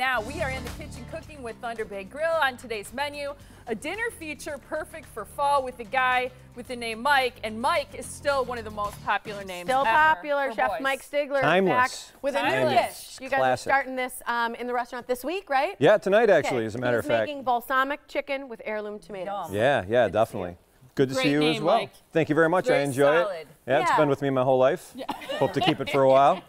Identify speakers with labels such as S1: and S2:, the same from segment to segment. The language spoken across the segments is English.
S1: Now we are in the kitchen cooking with Thunder Bay Grille. On today's menu, a dinner feature perfect for fall with a guy with the name Mike, and Mike is still one of the most popular names
S2: Still
S1: ever
S2: popular.
S1: for
S2: Chef
S1: boys.
S2: Mike Stigler
S3: Timeless.
S2: is back with a new dish. You guys
S3: Classic.
S2: are starting this in the restaurant this week, right?
S3: Yeah, tonight actually,
S2: Okay.
S3: as a matter of
S2: He's
S3: fact.
S2: making balsamic chicken with heirloom tomatoes.
S1: Yum.
S3: Yeah, definitely. Good to
S1: Great
S3: see you as
S1: name,
S3: well.
S1: Mike.
S3: Thank you very much.
S1: Very
S3: I enjoy
S1: solid.
S3: it. Yeah, it's
S2: Yeah.
S3: been with me my whole life. Hope to keep it for a while.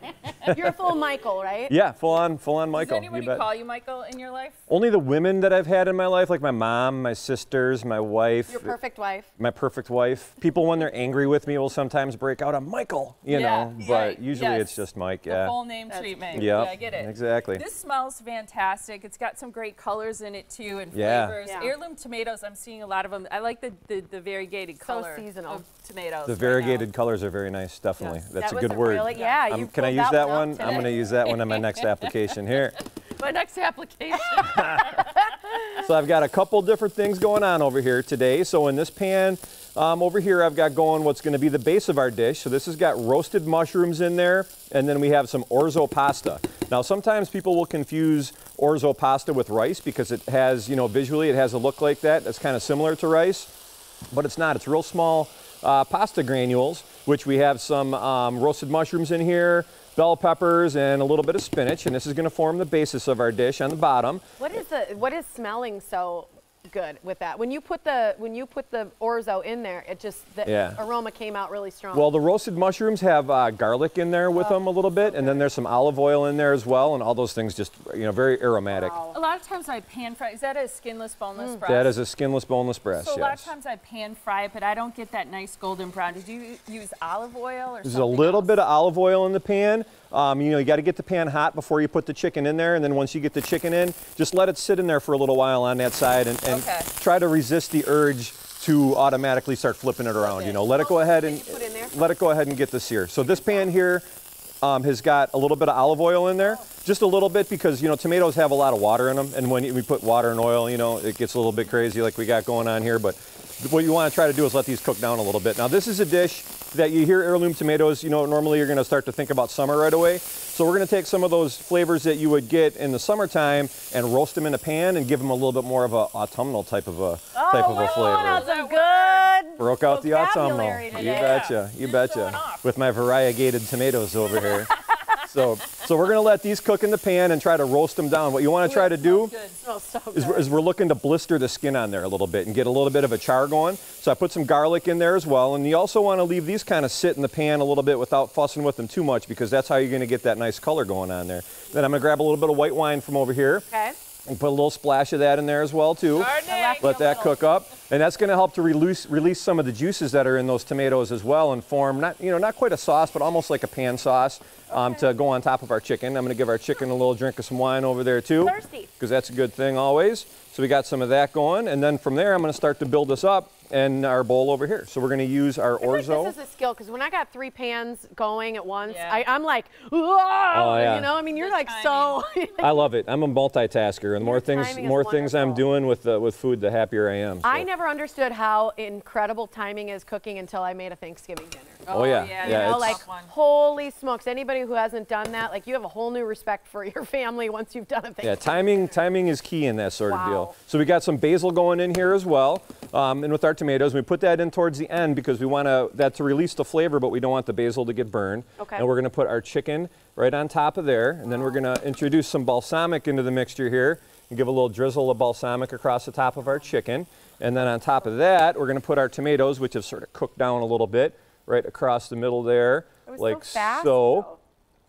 S2: You're a full Michael, right?
S3: Yeah, full on Michael.
S1: Does anybody
S3: you bet.
S1: call you Michael in your life?
S3: Only the women that I've had in my life, like my mom, my sisters, my wife.
S2: Your perfect wife.
S3: My perfect wife. People, when they're angry with me, will sometimes break out a Michael, you know, but usually it's just Mike.
S1: The full name treatment.
S3: Yep,
S1: Yeah, I get it.
S3: exactly.
S1: This smells fantastic. It's got some great colors in it too, and
S3: Yeah.
S1: flavors.
S2: Yeah.
S1: Heirloom tomatoes, I'm seeing a lot of them. I like the variegated color
S2: seasonal.
S1: of tomatoes.
S3: The variegated colors are very nice, definitely.
S1: Yes.
S3: That's
S2: That
S3: a
S2: was
S3: good word.
S2: Really, yeah, you
S3: Can I
S2: pulled
S3: use that
S2: one
S3: one?
S2: up
S3: I'm
S2: today.
S3: going to use that one in my next application here.
S1: My next application.
S3: So I've got a couple different things going on over here today. So in this pan over here, I've got going what's going to be the base of our dish. So this has got roasted mushrooms in there, and then we have some Orzo pasta. Now sometimes people will confuse Orzo pasta with rice because it has, you know, visually it has a look like that. That's kind of similar to rice, but it's not. It's real small pasta granules, which we have some roasted mushrooms in here, bell peppers, and a little bit of spinach, and this is going to form the basis of our dish on the bottom.
S2: What is smelling so good with that? When you put the orzo in there, it just the aroma came out really strong.
S3: Well, the roasted mushrooms have garlic in there with them a little bit, and then there's some olive oil in there as well, and all those things just, you know, very aromatic.
S2: Wow.
S1: A lot of times I pan fry. Is that a skinless, boneless breast?
S3: That is a skinless, boneless breast.
S1: So a lot of
S3: yes.
S1: times I pan fry it, but I don't get that nice golden brown. Did you use olive oil or
S3: There's
S1: something
S3: a little
S1: else?
S3: bit of olive oil in the pan. You know, you got to get the pan hot before you put the chicken in there, and then once you get the chicken in, just let it sit in there for a little while on that side, and try to resist the urge to automatically start flipping it around. You know, let it go ahead and get the sear. So this pan here has got a little bit of olive oil in there, just a little bit, because, you know, tomatoes have a lot of water in them, and when we put water and oil, you know, it gets a little bit crazy like we got going on here. But what you want to try to do is let these cook down a little bit. Now this is a dish that you hear heirloom tomatoes, you know, normally you're going to start to think about summer right away. So we're going to take some of those flavors that you would get in the summertime and roast them in a pan and give them a little bit more of a autumnal type of a flavor.
S2: Out some good
S3: Broke out the autumnal.
S2: vocabulary
S3: You betcha, you betcha. With my variegated tomatoes over here. So we're going to let these cook in the pan and try to roast them down. What you want to try to do is we're looking to blister the skin on there a little bit and get a little bit of a char going. So I put some garlic in there as well. And you also want to leave these kind of sit in the pan a little bit without fussing with them too much, because that's how you're going to get that nice color going on there. Then I'm going to grab a little bit of white wine from over here.
S2: Okay.
S3: And put a little splash of that in there as well too. Let that cook up, and that's going to help to release some of the juices that are in those tomatoes as well, and form not quite a sauce, but almost like a pan sauce to go on top of our chicken. I'm going to give our chicken a little drink of some wine over there too, because that's a good thing always. So we got some of that going, and then from there I'm going to start to build this up in our bowl over here. So we're going to use our orzo.
S2: This is a skill, because when I got 3 pans going at once,
S1: Yeah.
S2: I'm like, whoa,
S3: yeah.
S2: you know, I mean, you're like so.
S3: I love it. I'm a multitasker, and the more things I'm doing with food, the happier I am. So.
S2: I never understood how incredible timing is cooking until I made a Thanksgiving dinner.
S3: Oh yeah,
S2: You know, like, holy smokes, anybody who hasn't done that, like, you have a whole new respect for your family once you've done a Thanksgiving.
S3: Yeah, timing is key in that sort of deal. So we got some basil going in here as well, and with our tomatoes, we put that in towards the end because we want that to release the flavor, but we don't want the basil to get burned.
S2: Okay.
S3: And we're going to put our chicken right on top of there, and then we're going to introduce some balsamic into the mixture here and give a little drizzle of balsamic across the top of our chicken. And then on top of that, we're going to put our tomatoes, which have sort of cooked down a little bit, right across the middle there, like so.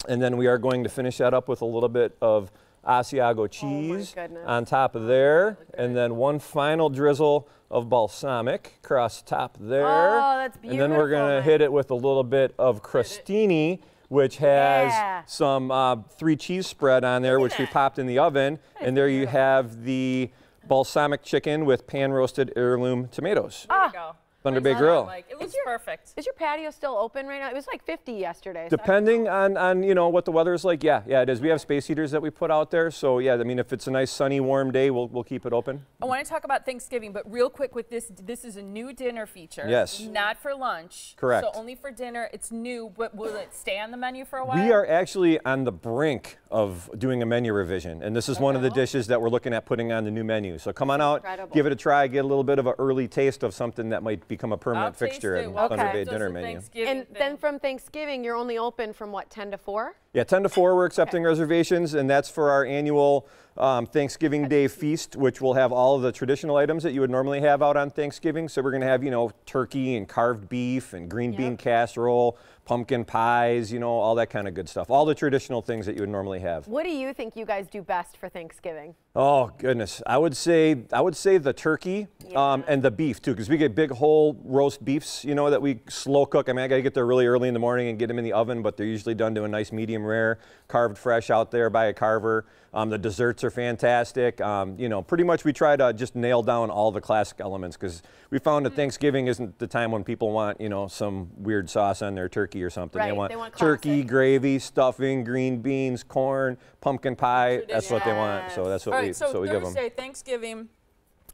S3: And then we are going to finish that up with a little bit of Asiago cheese on top of there, and then one final drizzle of balsamic across the top there.
S2: Oh, that's beautiful.
S3: And then we're going to hit it with a little bit of crostini, which has some 3 cheese spread on there, which we popped in the oven. And there you have the balsamic chicken with pan roasted heirloom tomatoes.
S1: There you go.
S3: Thunder Bay Grille.
S1: Like, it was perfect.
S2: Is your patio still open right now? It was like 50 yesterday. So
S3: Depending on you know what the weather is like, yeah, it is. We have space heaters that we put out there, so yeah, I mean if it's a nice sunny warm day, we'll keep it open.
S1: I want to talk about Thanksgiving, but real quick with this is a new dinner feature.
S3: Yes.
S1: Not for lunch.
S3: Correct.
S1: So only for dinner. It's new, but will it stay on the menu for a while?
S3: We are actually on the brink of doing a menu revision, and this is one of the dishes that we're looking at putting on the new menu. So come on out, give it a try, get a little bit of an early taste of something that might become a permanent fixture in Thunder Bay dinner menu.
S2: And then from Thanksgiving, you're only open from what, 10 to 4?
S3: Yeah, 10 to 4 we're accepting reservations, and that's for our annual Thanksgiving Day feast, which will have all of the traditional items that you would normally have out on Thanksgiving. So we're going to have, you know, turkey and carved beef and green bean casserole, pumpkin pies, you know, all that kind of good stuff. All the traditional things that you would normally have.
S2: What do you think you guys do best for Thanksgiving?
S3: Oh goodness, I would say the turkey and the beef too, because we get big whole roast beefs, you know, that we slow cook. I mean, I got to get there really early in the morning and get them in the oven, but they're usually done to a nice medium rare, carved fresh out there by a carver. The desserts are fantastic. You know, pretty much we try to just nail down all the classic elements because we found that Thanksgiving isn't the time when people want, you know, some weird sauce on their turkey or something.
S2: Right,
S3: they want turkey, gravy, stuffing, green beans, corn, pumpkin pie. That's what they want. So that's what we give them.
S1: Thursday, Thanksgiving,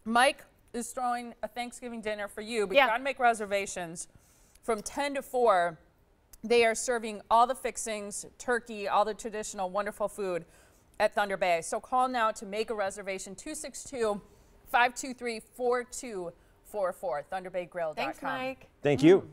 S1: Mike is throwing a Thanksgiving dinner for you, but you gotta make reservations. From 10 to 4, they are serving all the fixings, turkey, all the traditional wonderful food at Thunder Bay. So call now to make a reservation, 262-523-4244, thunderbaygrille.com.
S2: Thanks, Mike.
S3: Thank you.